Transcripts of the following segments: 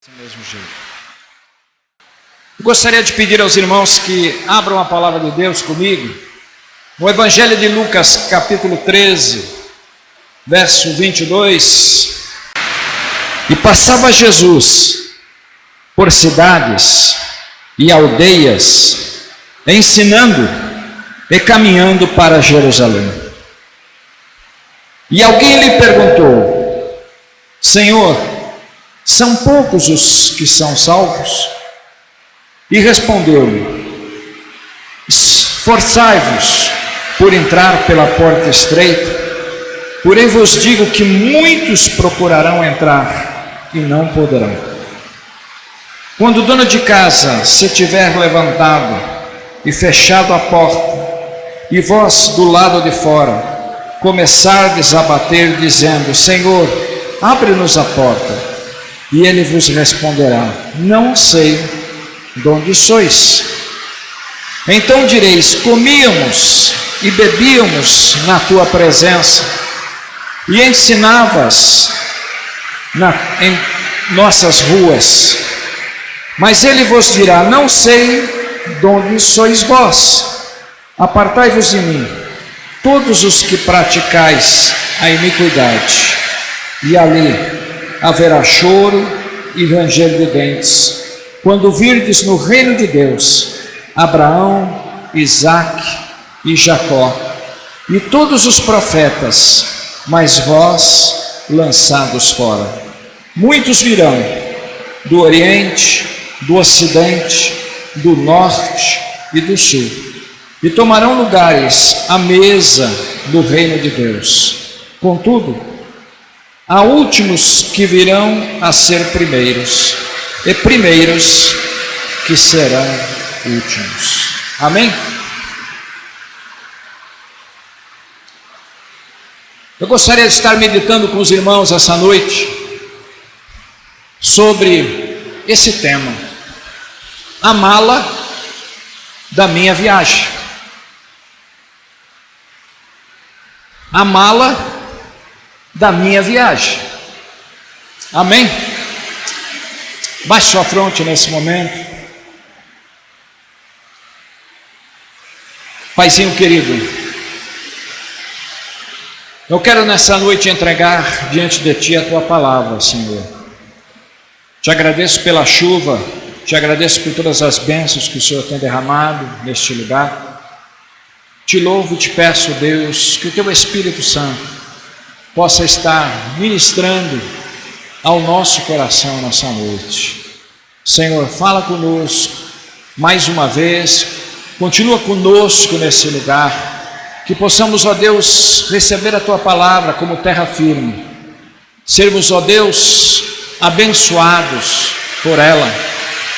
Do mesmo jeito. Eu gostaria de pedir aos irmãos que abram a palavra de Deus comigo, no Evangelho de Lucas, capítulo 13, verso 22. E passava Jesus por cidades e aldeias, ensinando e caminhando para Jerusalém. E alguém lhe perguntou: Senhor, são poucos os que são salvos? E respondeu-lhe: Esforçai-vos por entrar pela porta estreita, porém vos digo que muitos procurarão entrar e não poderão. Quando o dono de casa se tiver levantado e fechado a porta, e vós do lado de fora começardes a bater, dizendo: Senhor, abre-nos a porta, e ele vos responderá: Não sei de onde sois. Então direis: Comíamos e bebíamos na tua presença, e ensinavas em nossas ruas. Mas ele vos dirá: Não sei de onde sois vós. Apartai-vos de mim, todos os que praticais a iniquidade. E ali haverá choro e ranger de dentes, quando virdes no reino de Deus Abraão, Isaque e Jacó, e todos os profetas, mas vós lançados fora. Muitos virão do Oriente, do Ocidente, do Norte e do Sul, e tomarão lugares à mesa do reino de Deus. Contudo, há últimos que virão a ser primeiros, e primeiros que serão últimos. Amém? Eu gostaria de estar meditando com os irmãos essa noite sobre esse tema: a mala da minha viagem. A mala da minha viagem. Amém? Baixe sua fronte nesse momento. Paizinho querido, eu quero nessa noite entregar diante de Ti a Tua palavra, Senhor. Te agradeço pela chuva, te agradeço por todas as bênçãos que o Senhor tem derramado neste lugar. Te louvo e te peço, Deus, que o Teu Espírito Santo possa estar ministrando ao nosso coração nessa noite. Senhor, fala conosco mais uma vez, continua conosco nesse lugar, que possamos, ó Deus, receber a Tua palavra como terra firme, sermos, ó Deus, abençoados por ela,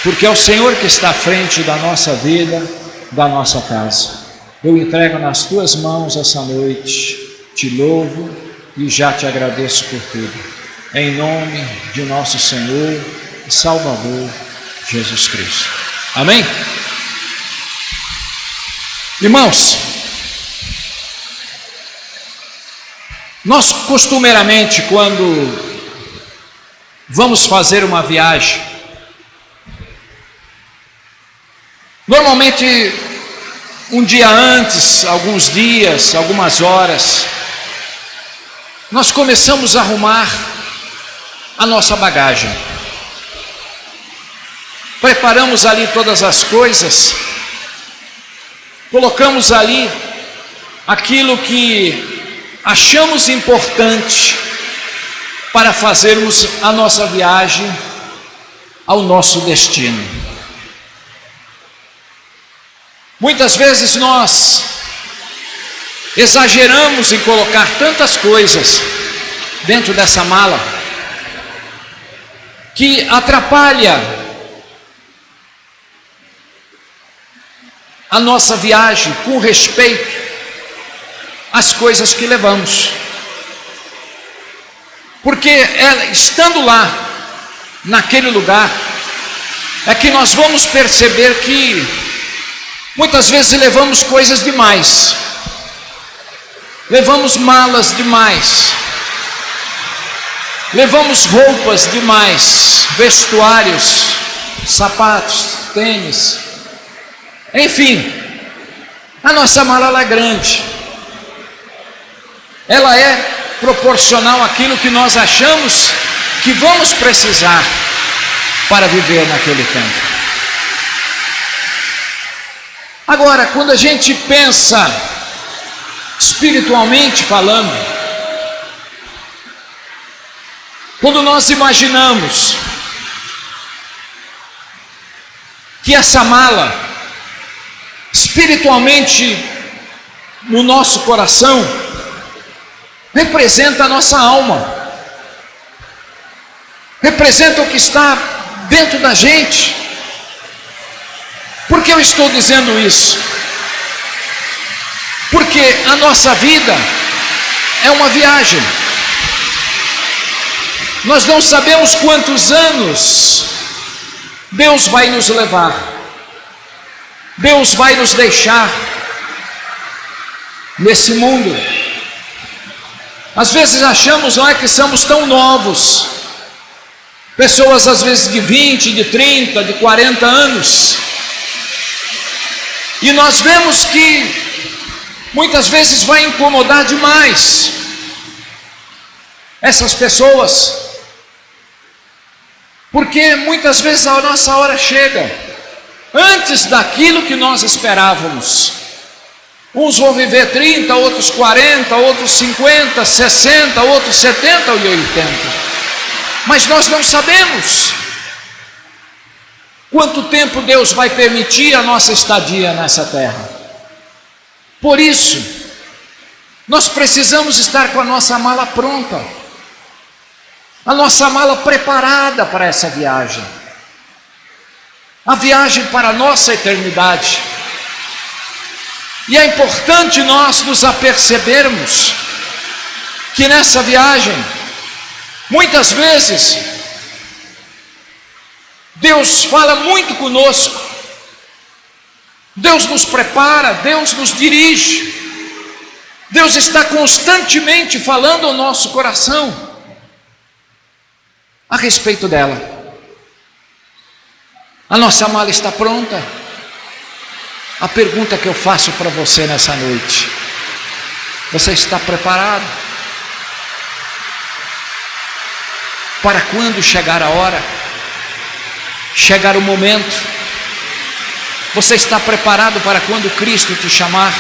porque é o Senhor que está à frente da nossa vida, da nossa casa. Eu entrego nas Tuas mãos essa noite, te louvo e já te agradeço por tudo, em nome de nosso Senhor e Salvador Jesus Cristo. Amém? Irmãos, nós costumeiramente, quando vamos fazer uma viagem, normalmente um dia antes, alguns dias, algumas horas, nós começamos a arrumar a nossa bagagem. Preparamos ali todas as coisas, colocamos ali aquilo que achamos importante para fazermos a nossa viagem ao nosso destino. Muitas vezes nós exageramos em colocar tantas coisas dentro dessa mala que atrapalha a nossa viagem com respeito às coisas que levamos. Porque estando lá, naquele lugar, é que nós vamos perceber que muitas vezes levamos coisas demais, levamos malas demais, levamos roupas demais, vestuários, sapatos, tênis, enfim, a nossa mala ela é grande, ela é proporcional àquilo que nós achamos que vamos precisar para viver naquele tempo. Agora, quando a gente pensa espiritualmente falando, quando nós imaginamos que essa mala, espiritualmente no nosso coração, representa a nossa alma, representa o que está dentro da gente. Por que eu estou dizendo isso? Porque a nossa vida é uma viagem. Nós não sabemos quantos anos Deus vai nos levar, Deus vai nos deixar nesse mundo. Às vezes achamos, não é, que somos tão novos, pessoas às vezes de 20, de 30, de 40 anos, e nós vemos que muitas vezes vai incomodar demais essas pessoas, porque muitas vezes a nossa hora chega antes daquilo que nós esperávamos. Uns vão viver 30, outros 40, outros 50, 60, outros 70 e 80. Mas nós não sabemos quanto tempo Deus vai permitir a nossa estadia nessa terra. Por isso, nós precisamos estar com a nossa mala pronta, a nossa mala preparada para essa viagem, a viagem para a nossa eternidade. E é importante nós nos apercebermos que nessa viagem, muitas vezes, Deus fala muito conosco, Deus nos prepara, Deus nos dirige, Deus está constantemente falando ao nosso coração a respeito dela. A nossa mala está pronta? A pergunta que eu faço para você nessa noite: você está preparado para quando chegar a hora, chegar o momento? Você está preparado para quando Cristo te chamar?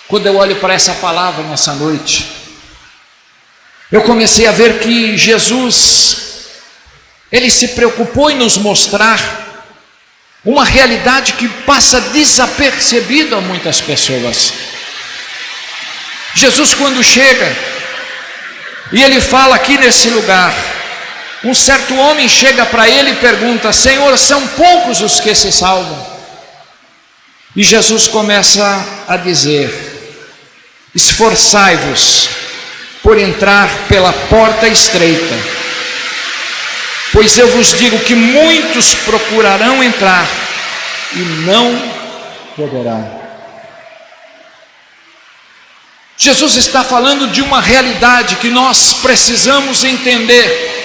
Quando eu olho para essa palavra nessa noite, eu comecei a ver que Jesus, Ele se preocupou em nos mostrar uma realidade que passa desapercebida a muitas pessoas. Jesus, quando chega, e Ele fala aqui nesse lugar, um certo homem chega para Ele e pergunta: Senhor, são poucos os que se salvam? E Jesus começa a dizer: esforçai-vos por entrar pela porta estreita, pois eu vos digo que muitos procurarão entrar e não poderão. Jesus está falando de uma realidade que nós precisamos entender,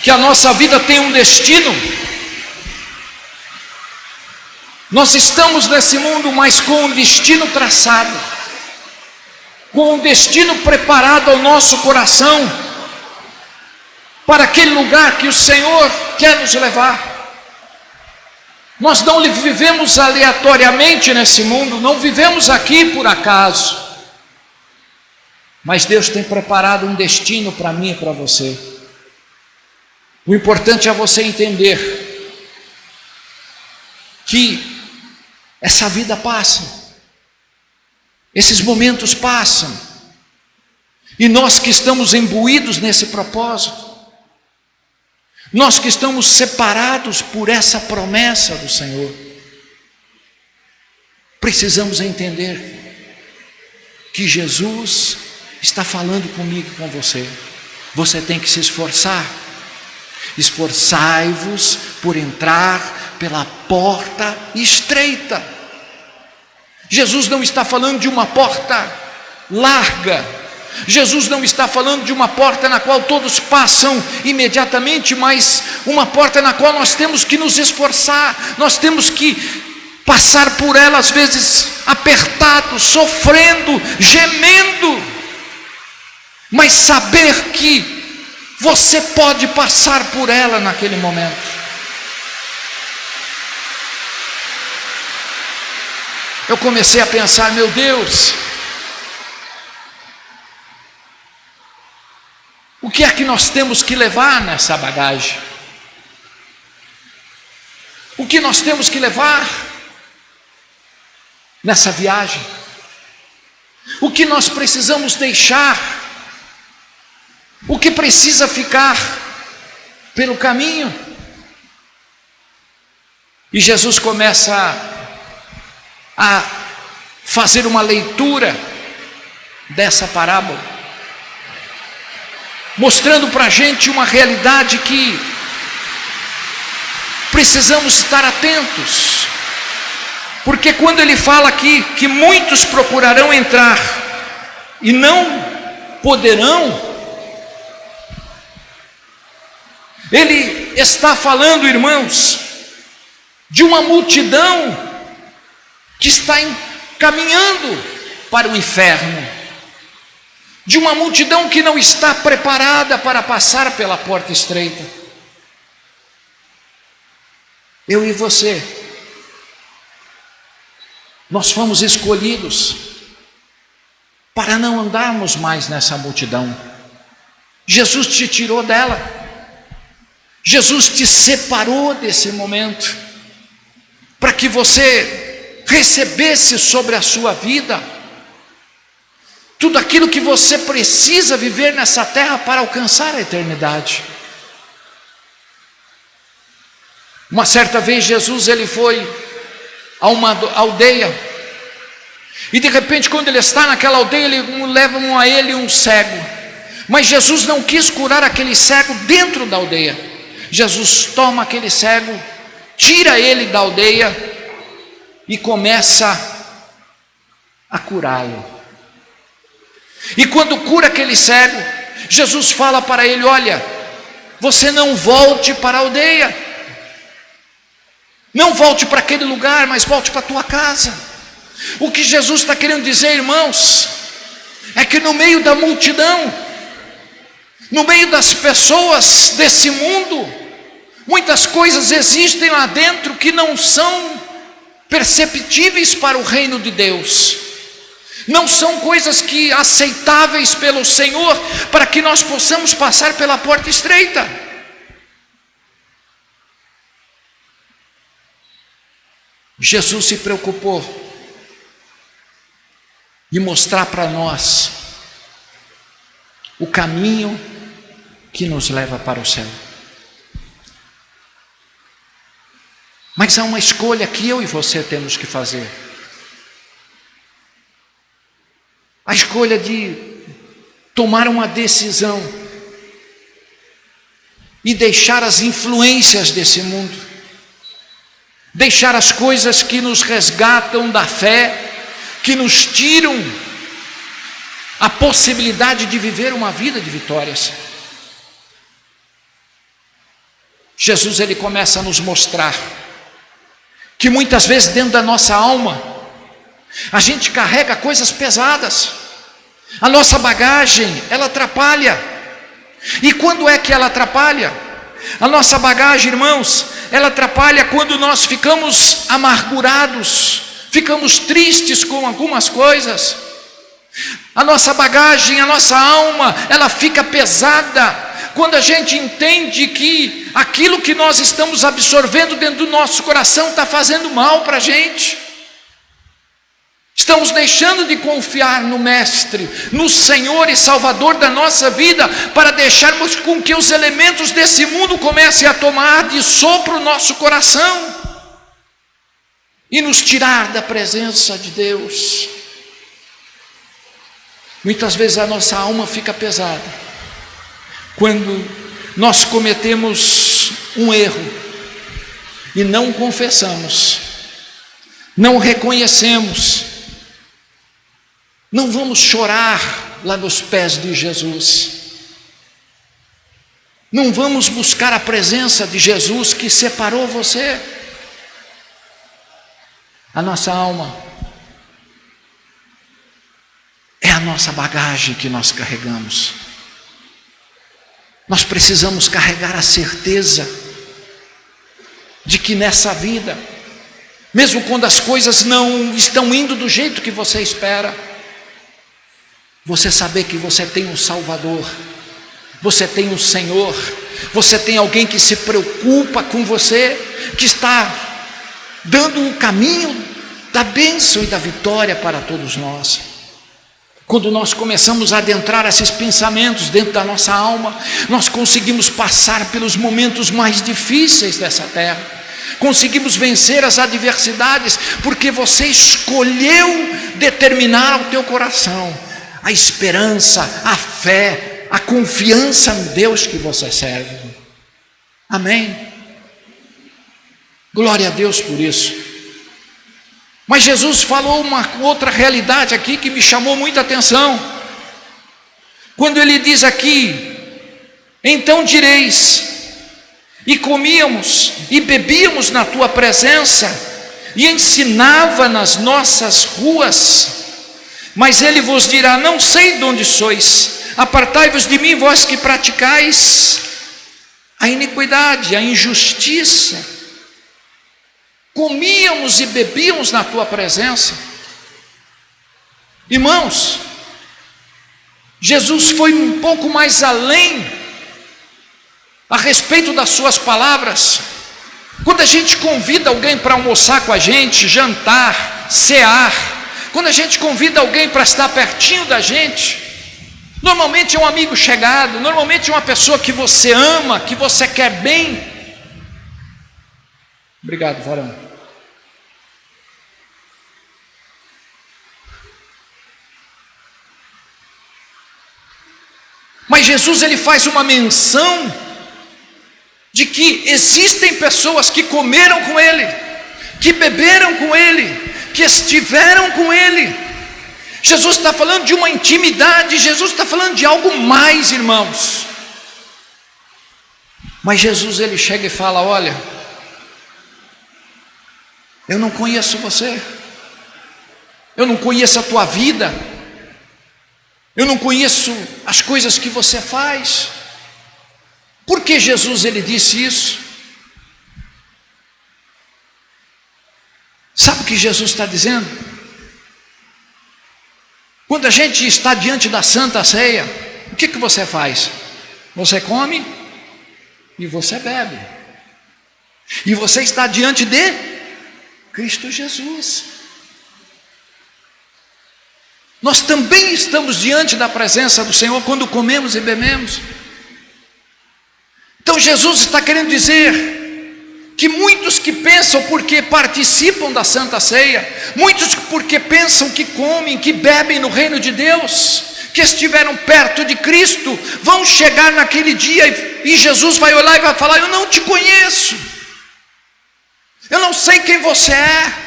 que a nossa vida tem um destino. Nós estamos nesse mundo, mas com um destino traçado, com um destino preparado ao nosso coração, para aquele lugar que o Senhor quer nos levar. Nós não vivemos aleatoriamente nesse mundo, não vivemos aqui por acaso, mas Deus tem preparado um destino para mim e para você. O importante é você entender que essa vida passa, esses momentos passam, e nós que estamos imbuídos nesse propósito, nós que estamos separados por essa promessa do Senhor, precisamos entender que Jesus está falando comigo e com você. Você tem que se esforçar. Esforçai-vos por entrar pela porta estreita. Jesus não está falando de uma porta larga. Jesus não está falando de uma porta na qual todos passam imediatamente, mas uma porta na qual nós temos que nos esforçar, nós temos que passar por ela, às vezes apertado, sofrendo, gemendo, mas saber que você pode passar por ela naquele momento. Eu comecei a pensar, meu Deus, o que é que nós temos que levar nessa bagagem? O que nós temos que levar nessa viagem? O que nós precisamos deixar? O que precisa ficar pelo caminho? E Jesus começa a fazer uma leitura dessa parábola, mostrando para a gente uma realidade que precisamos estar atentos, porque quando ele fala aqui que muitos procurarão entrar e não poderão, ele está falando, irmãos, de uma multidão que está caminhando para o inferno, de uma multidão que não está preparada para passar pela porta estreita. Eu e você, nós fomos escolhidos para não andarmos mais nessa multidão. Jesus te tirou dela, Jesus te separou desse momento, para que você recebesse sobre a sua vida tudo aquilo que você precisa viver nessa terra para alcançar a eternidade. Uma certa vez Jesus ele foi a uma aldeia, e de repente quando ele está naquela aldeia, levam a ele um cego, mas Jesus não quis curar aquele cego dentro da aldeia. Jesus toma aquele cego, tira ele da aldeia e começa a curá-lo. E quando cura aquele cego, Jesus fala para ele: olha, você não volte para a aldeia, não volte para aquele lugar, mas volte para a tua casa. O que Jesus está querendo dizer, irmãos, é que no meio da multidão, no meio das pessoas desse mundo, muitas coisas existem lá dentro que não são perceptíveis para o reino de Deus, não são coisas que aceitáveis pelo Senhor, para que nós possamos passar pela porta estreita. Jesus se preocupou de mostrar para nós o caminho que nos leva para o céu. Mas há uma escolha que eu e você temos que fazer. A escolha de tomar uma decisão e deixar as influências desse mundo, deixar as coisas que nos resgatam da fé, que nos tiram a possibilidade de viver uma vida de vitórias. Jesus ele começa a nos mostrar que muitas vezes dentro da nossa alma a gente carrega coisas pesadas, a nossa bagagem ela atrapalha. E quando é que ela atrapalha? A nossa bagagem, irmãos, ela atrapalha quando nós ficamos amargurados, ficamos tristes com algumas coisas. A nossa bagagem, a nossa alma, ela fica pesada quando a gente entende que aquilo que nós estamos absorvendo dentro do nosso coração está fazendo mal para a gente. Estamos deixando de confiar no Mestre, no Senhor e Salvador da nossa vida, para deixarmos com que os elementos desse mundo comecem a tomar de sopro o nosso coração e nos tirar da presença de Deus. Muitas vezes a nossa alma fica pesada quando nós cometemos um erro e não confessamos, não reconhecemos, Não vamos chorar lá nos pés de Jesus. Não vamos buscar a presença de Jesus que separou você. A nossa alma é a nossa bagagem que nós carregamos. Nós precisamos carregar a certeza de que nessa vida, mesmo quando as coisas não estão indo do jeito que você espera, você saber que você tem um Salvador, você tem um Senhor, você tem alguém que se preocupa com você, que está dando o caminho da bênção e da vitória para todos nós. Quando nós começamos a adentrar esses pensamentos dentro da nossa alma, nós conseguimos passar pelos momentos mais difíceis dessa terra, conseguimos vencer as adversidades, porque você escolheu determinar ao teu coração a esperança, a fé, a confiança no Deus que você serve. Amém? Glória a Deus por isso. Mas Jesus falou uma outra realidade aqui que me chamou muita atenção. Quando ele diz aqui: então direis, e comíamos e bebíamos na tua presença, e ensinava nas nossas ruas. Mas ele vos dirá: não sei de onde sois, apartai-vos de mim, vós que praticais a iniquidade, a injustiça. Comíamos e bebíamos na tua presença. Irmãos, Jesus foi um pouco mais além a respeito das suas palavras. Quando a gente convida alguém para almoçar com a gente, jantar, cear, quando a gente convida alguém para estar pertinho da gente, normalmente é um amigo chegado, normalmente é uma pessoa que você ama, que você quer bem. Obrigado, varão. Mas Jesus, ele faz uma menção de que existem pessoas que comeram com ele, que beberam com ele, que estiveram com ele. Jesus está falando de uma intimidade, Jesus está falando de algo mais, irmãos. Mas Jesus, ele chega e fala: olha, eu não conheço você, eu não conheço a tua vida, eu não conheço as coisas que você faz. Por que Jesus, ele disse isso? Sabe o que Jesus está dizendo? Quando a gente está diante da Santa Ceia, o que você faz? Você come e você bebe. E você está diante de Cristo Jesus. Nós também estamos diante da presença do Senhor quando comemos e bebemos. Então Jesus está querendo dizer que muitos que pensam porque participam da Santa Ceia, muitos porque pensam que comem, que bebem no reino de Deus, que estiveram perto de Cristo, vão chegar naquele dia e Jesus vai olhar e vai falar: eu não te conheço, eu não sei quem você é.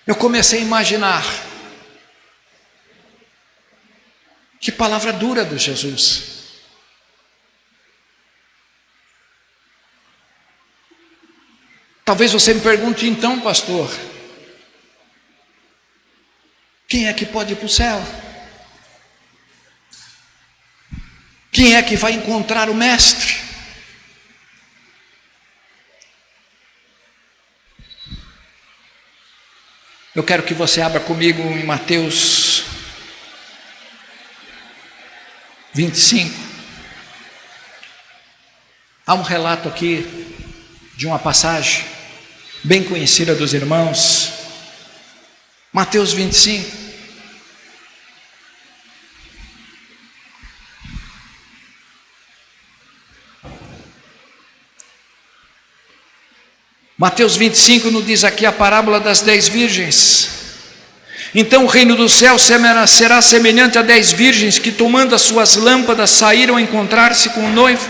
Eu comecei a imaginar, que palavra dura de Jesus. Talvez você me pergunte: então, pastor, quem é que pode ir para o céu? Quem é que vai encontrar o Mestre? Eu quero que você abra comigo em Mateus 25. Há um relato aqui de uma passagem bem conhecida dos irmãos. Mateus 25. Mateus 25 nos diz aqui a parábola das 10 virgens. Então o reino do céu será semelhante a 10 virgens que, tomando as suas lâmpadas, saíram a encontrar-se com o noivo.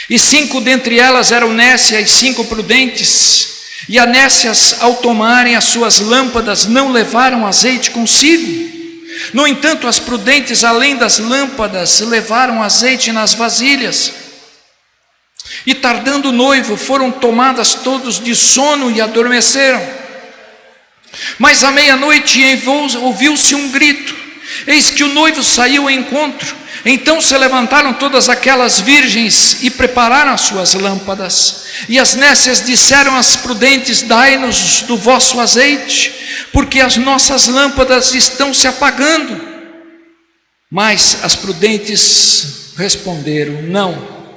E 5 dentre elas eram nécias e 5 prudentes. E as nécias, ao tomarem as suas lâmpadas, não levaram azeite consigo. No entanto, as prudentes, além das lâmpadas, levaram azeite nas vasilhas. E tardando o noivo, foram tomadas todos de sono e adormeceram. Mas à meia-noite ouviu-se um grito: eis que o noivo saiu ao encontro. Então se levantaram todas aquelas virgens e prepararam as suas lâmpadas. E as nécias disseram às prudentes: dai-nos do vosso azeite, porque as nossas lâmpadas estão se apagando. Mas as prudentes responderam: não,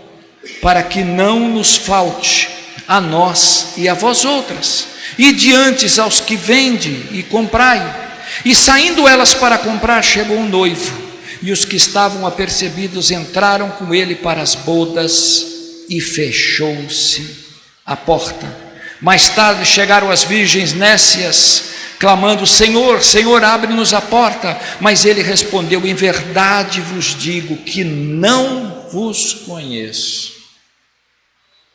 para que não nos falte a nós e a vós outras. E diante aos que vendem e comprai. E saindo elas para comprar, chegou o noivo. E os que estavam apercebidos entraram com ele para as bodas, e fechou-se a porta. Mais tarde chegaram as virgens nécias, clamando: Senhor, Senhor, abre-nos a porta. Mas ele respondeu: em verdade vos digo que não vos conheço.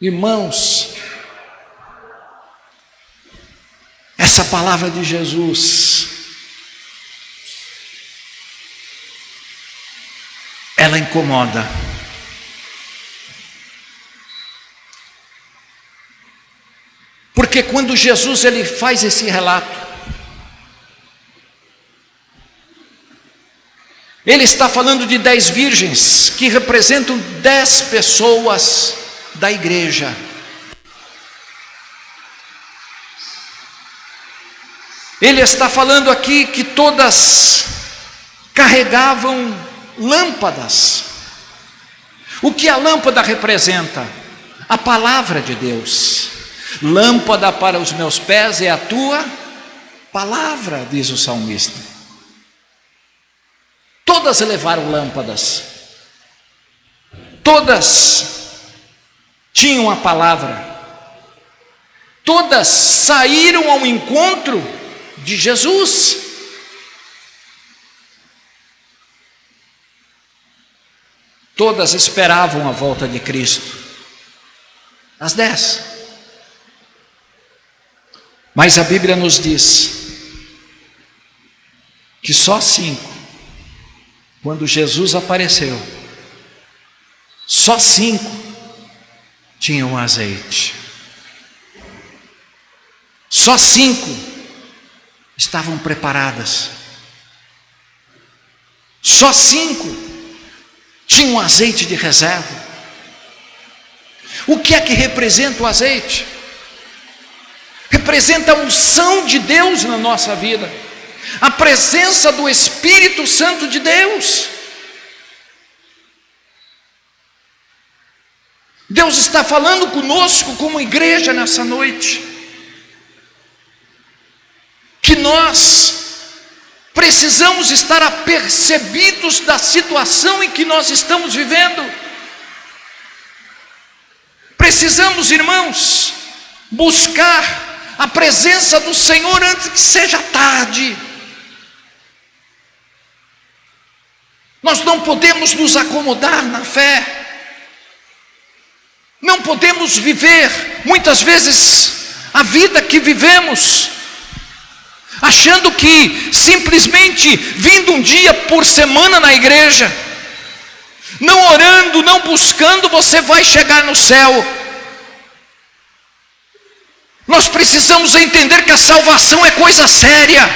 Irmãos, essa palavra de Jesus, ela incomoda. Porque quando Jesus ele faz esse relato, ele está falando de 10 virgens, que representam 10 pessoas da igreja. Ele está falando aqui que todas carregavam lâmpadas. O que a lâmpada representa? A palavra de Deus. Lâmpada para os meus pés é a tua palavra, diz o salmista. Todas levaram lâmpadas. Todas tinham a palavra. Todas saíram ao encontro de Jesus. Todas esperavam a volta de Cristo. As 10. Mas a Bíblia nos diz que só 5, quando Jesus apareceu, só 5 tinham azeite. Só 5 estavam preparadas. Só 5 tinham azeite de reserva. O que é que representa o azeite? Representa a unção de Deus na nossa vida, a presença do Espírito Santo de Deus. Deus está falando conosco como igreja nessa noite, que nós precisamos estar apercebidos da situação em que nós estamos vivendo. Precisamos, irmãos, buscar a presença do Senhor antes que seja tarde. Nós não podemos nos acomodar na fé. Não podemos viver, muitas vezes, a vida que vivemos, achando que simplesmente vindo um dia por semana na igreja, não orando, não buscando, você vai chegar no céu. Nós precisamos entender que a salvação é coisa séria,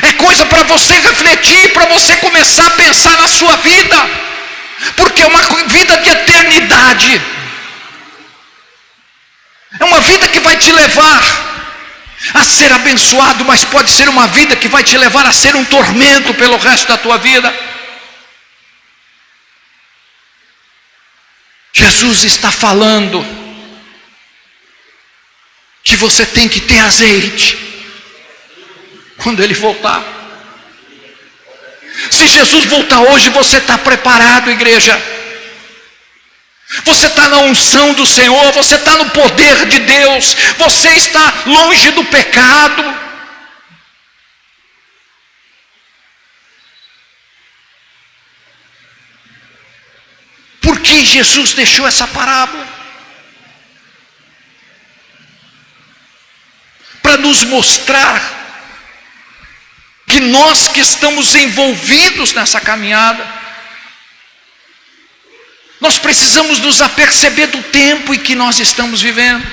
é coisa para você refletir, para você começar a pensar na sua vida, porque é uma vida de eternidade, é uma vida que vai te levar a ser abençoado, mas pode ser uma vida que vai te levar a ser um tormento pelo resto da tua vida. Jesus está falando que você tem que ter azeite quando Ele voltar. Se Jesus voltar hoje, você está preparado, igreja? Você está na unção do Senhor, você está no poder de Deus, você está longe do pecado. Por que Jesus deixou essa parábola? para nos mostrar que nós que estamos envolvidos nessa caminhada, nós precisamos nos aperceber do tempo em que nós estamos vivendo.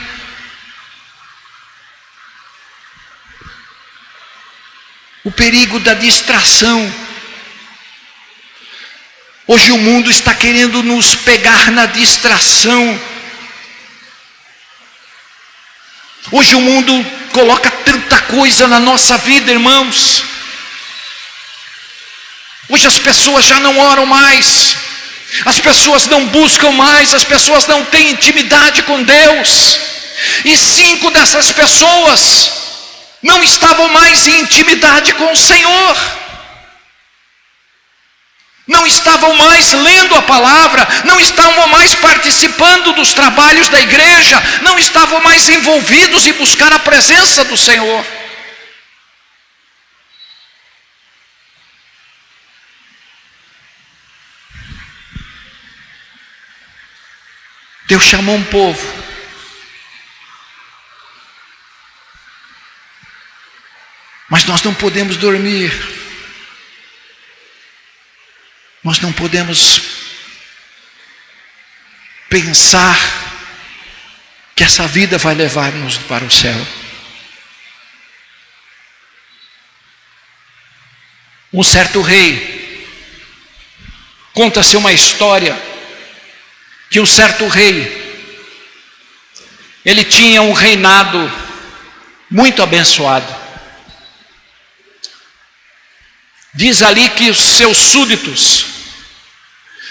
O perigo da distração. Hoje o mundo está querendo nos pegar na distração. Hoje o mundo coloca tanta coisa na nossa vida, irmãos. Hoje as pessoas já não oram mais, as pessoas não buscam mais, as pessoas não têm intimidade com Deus. E 5 dessas pessoas não estavam mais em intimidade com o Senhor. Não estavam mais lendo a palavra, não estavam mais participando dos trabalhos da igreja, não estavam mais envolvidos em buscar a presença do Senhor. Deus chamou um povo mas nós não podemos dormir. Nós não podemos pensar que essa vida vai levar-nos para o céu. Um certo rei, conta-se uma história que um certo rei, ele tinha um reinado muito abençoado. Diz ali que os seus súditos,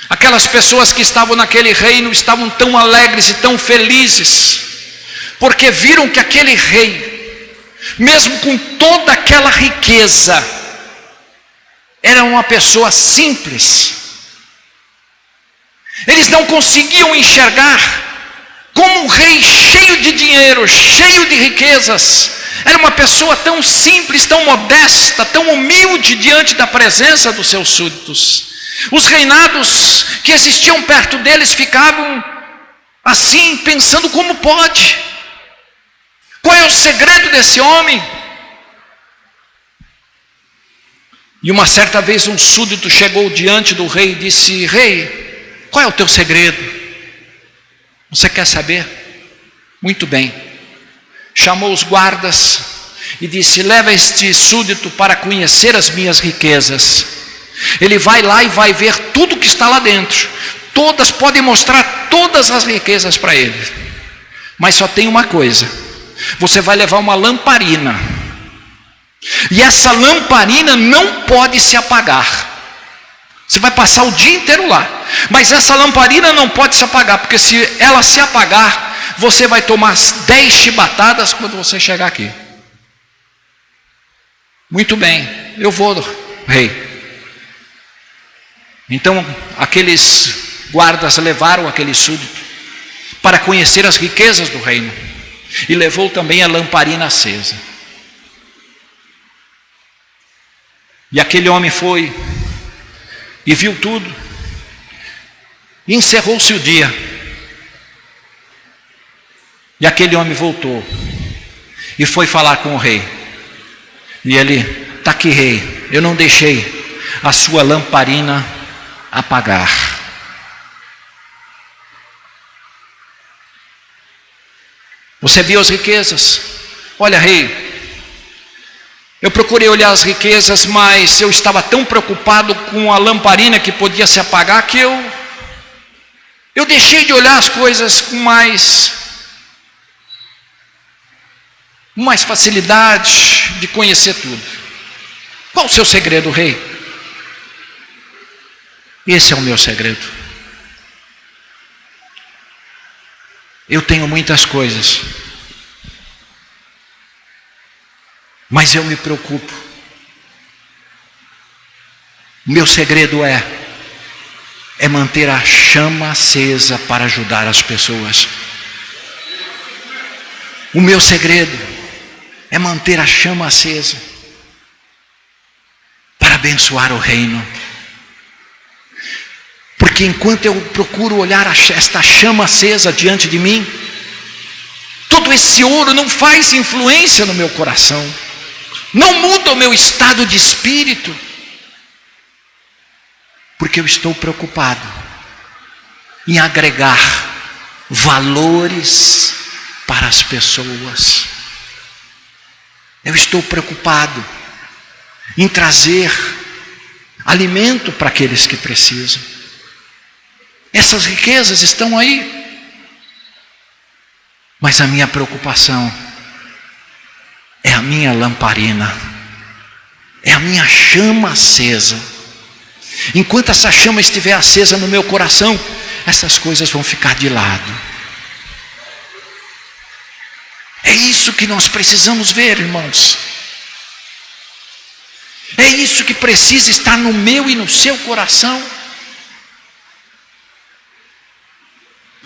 aquelas pessoas que estavam naquele reino, estavam tão alegres e tão felizes, porque viram que aquele rei, mesmo com toda aquela riqueza, era uma pessoa simples. Eles não conseguiam enxergar como um rei cheio de dinheiro, cheio de riquezas. Era uma pessoa tão simples, tão modesta, tão humilde diante da presença dos seus súditos. Os reinados que existiam perto deles ficavam assim, pensando como pode. Qual é o segredo desse homem? E uma certa vez um súdito chegou diante do rei e disse: rei, qual é o teu segredo? Você quer saber? Muito bem. Chamou os guardas e disse: leva este súdito para conhecer as minhas riquezas. Ele vai lá e vai ver tudo que está lá dentro. Todas podem mostrar todas as riquezas para ele. Mas só tem uma coisa: você vai levar uma lamparina. E essa lamparina não pode se apagar. Você vai passar o dia inteiro lá. Mas essa lamparina não pode se apagar, porque se ela se apagar, você vai tomar 10 chibatadas quando você chegar aqui. Muito bem, eu vou, rei. Então aqueles guardas levaram aquele súdito para conhecer as riquezas do reino, e levou também a lamparina acesa. E aquele homem foi e viu tudo, e encerrou-se o dia. E aquele homem voltou e foi falar com o rei. E ele: está aqui, rei, eu não deixei a sua lamparina apagar. Você viu as riquezas? Olha, rei, eu procurei olhar as riquezas, mas eu estava tão preocupado com a lamparina que podia se apagar, que eu deixei de olhar as coisas com mais facilidade de conhecer tudo. Qual o seu segredo, rei? Esse é o meu segredo. Eu tenho muitas coisas, mas eu me preocupo. O meu segredo é manter a chama acesa para ajudar as pessoas. O meu segredo é manter a chama acesa para abençoar o reino. Porque enquanto eu procuro olhar esta chama acesa diante de mim, todo esse ouro não faz influência no meu coração, não muda o meu estado de espírito, porque eu estou preocupado em agregar valores para as pessoas. Eu estou preocupado em trazer alimento para aqueles que precisam. Essas riquezas estão aí, mas a minha preocupação é a minha lamparina, é a minha chama acesa. Enquanto essa chama estiver acesa no meu coração, essas coisas vão ficar de lado. É isso que nós precisamos ver, irmãos. É isso que precisa estar no meu e no seu coração.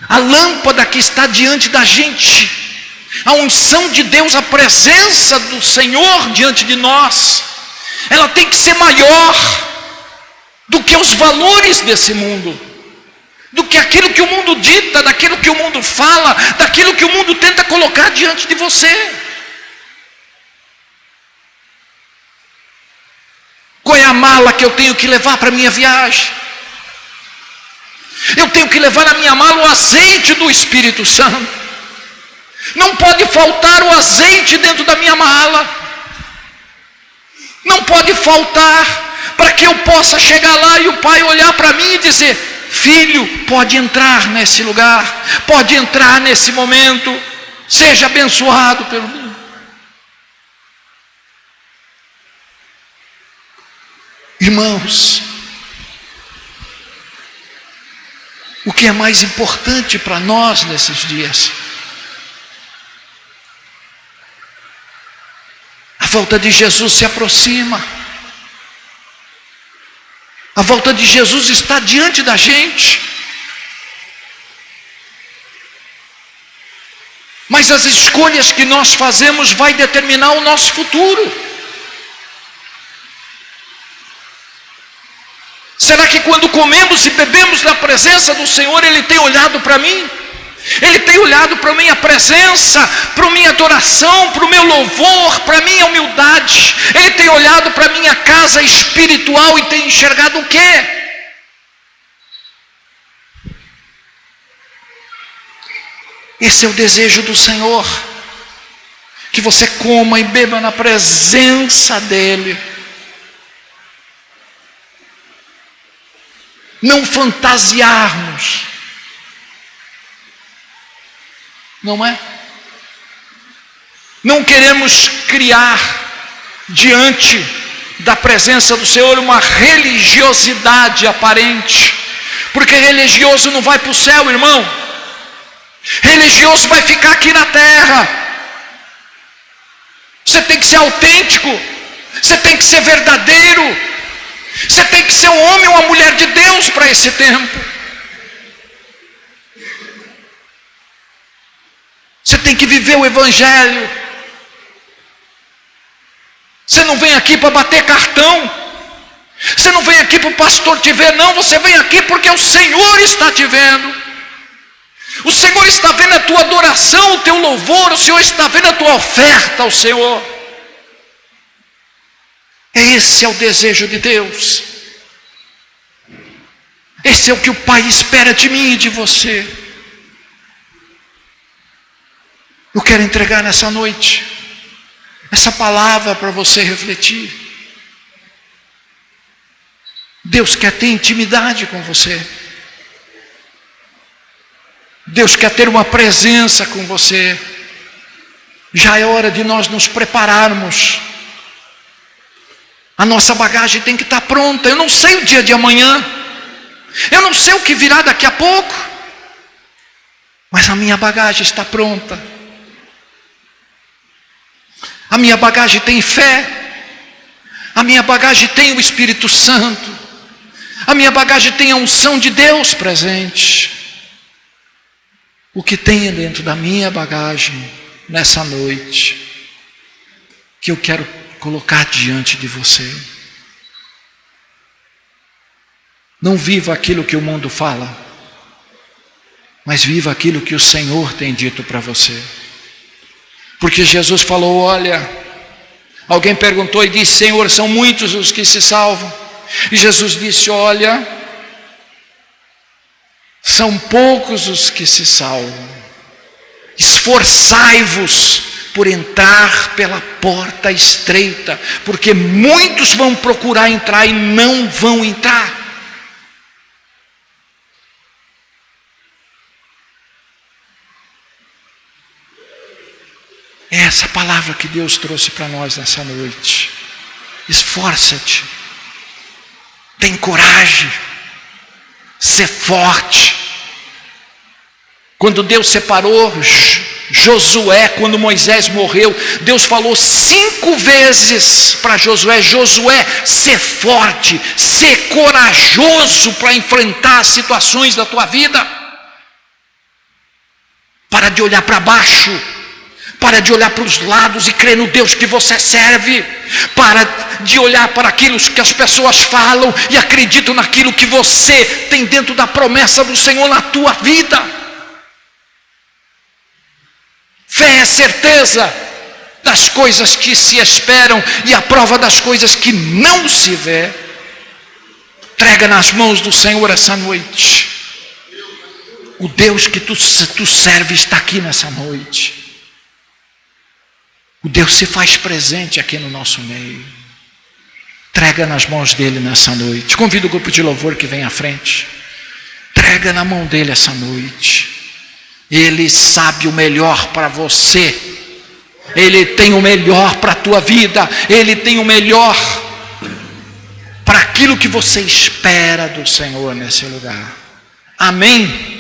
A lâmpada que está diante da gente, a unção de Deus, a presença do Senhor diante de nós, ela tem que ser maior do que os valores desse mundo, do que aquilo que o mundo dita, daquilo que o mundo fala, daquilo que o mundo tenta colocar diante de você. Qual é a mala que eu tenho que levar para a minha viagem? Eu tenho que levar na minha mala o azeite do Espírito Santo. Não pode faltar o azeite dentro da minha mala. Não pode faltar, para que eu possa chegar lá e o pai olhar para mim e dizer: filho, pode entrar nesse lugar, pode entrar nesse momento, seja abençoado pelo mim. Irmãos, o que é mais importante para nós nesses dias? A volta de Jesus se aproxima. A volta de Jesus está diante da gente. Mas as escolhas que nós fazemos vai determinar o nosso futuro. Será que quando comemos e bebemos na presença do Senhor, Ele tem olhado para mim? Ele tem olhado para a minha presença, para a minha adoração, para o meu louvor, para a minha humildade. Ele tem olhado para a minha casa espiritual e tem enxergado o quê? Esse é o desejo do Senhor, que você coma e beba na presença dEle. Não fantasiarmos, não é? Não queremos criar diante da presença do Senhor uma religiosidade aparente, porque religioso não vai para o céu, irmão. Religioso vai ficar aqui na terra. Você tem que ser autêntico, você tem que ser verdadeiro, você tem que ser um homem ou uma mulher de Deus para esse tempo. Você tem que viver o Evangelho. Você não vem aqui para bater cartão. Você não vem aqui para o pastor te ver, não. Você vem aqui porque o Senhor está te vendo. O Senhor está vendo a tua adoração, o teu louvor. O Senhor está vendo a tua oferta ao Senhor. Esse é o desejo de Deus. Esse é o que o Pai espera de mim e de você. Eu quero entregar nessa noite essa palavra para você refletir. Deus quer ter intimidade com você. Deus quer ter uma presença com você. Já é hora de nós nos prepararmos. A nossa bagagem tem que estar pronta. Eu não sei o dia de amanhã. Eu não sei o que virá daqui a pouco. Mas a minha bagagem está pronta. A minha bagagem tem fé. A minha bagagem tem o Espírito Santo. A minha bagagem tem a unção de Deus presente. O que tem dentro da minha bagagem nessa noite, que eu quero colocar diante de você. Não viva aquilo que o mundo fala, mas viva aquilo que o Senhor tem dito para você. Porque Jesus falou: olha, alguém perguntou e disse: Senhor, são muitos os que se salvam. E Jesus disse: olha, são poucos os que se salvam. Esforçai-vos por entrar pela porta estreita, porque muitos vão procurar entrar e não vão entrar. É essa palavra que Deus trouxe para nós nessa noite. Esforça-te, tem coragem, ser forte. Quando Deus separou Josué, quando Moisés morreu, Deus falou 5 vezes para Josué: Josué, ser forte, ser corajoso para enfrentar as situações da tua vida. Para de olhar para baixo, para de olhar para os lados e crer no Deus que você serve. Para de olhar para aquilo que as pessoas falam e acreditam naquilo que você tem dentro da promessa do Senhor na tua vida. Fé é certeza das coisas que se esperam e a prova das coisas que não se vê. Entrega nas mãos do Senhor essa noite. O Deus que tu serve está aqui nessa noite. O Deus se faz presente aqui no nosso meio. Entrega nas mãos dele nessa noite. Convido o grupo de louvor que vem à frente. Entrega na mão dele essa noite. Ele sabe o melhor para você. Ele tem o melhor para a tua vida. Ele tem o melhor para aquilo que você espera do Senhor nesse lugar. Amém?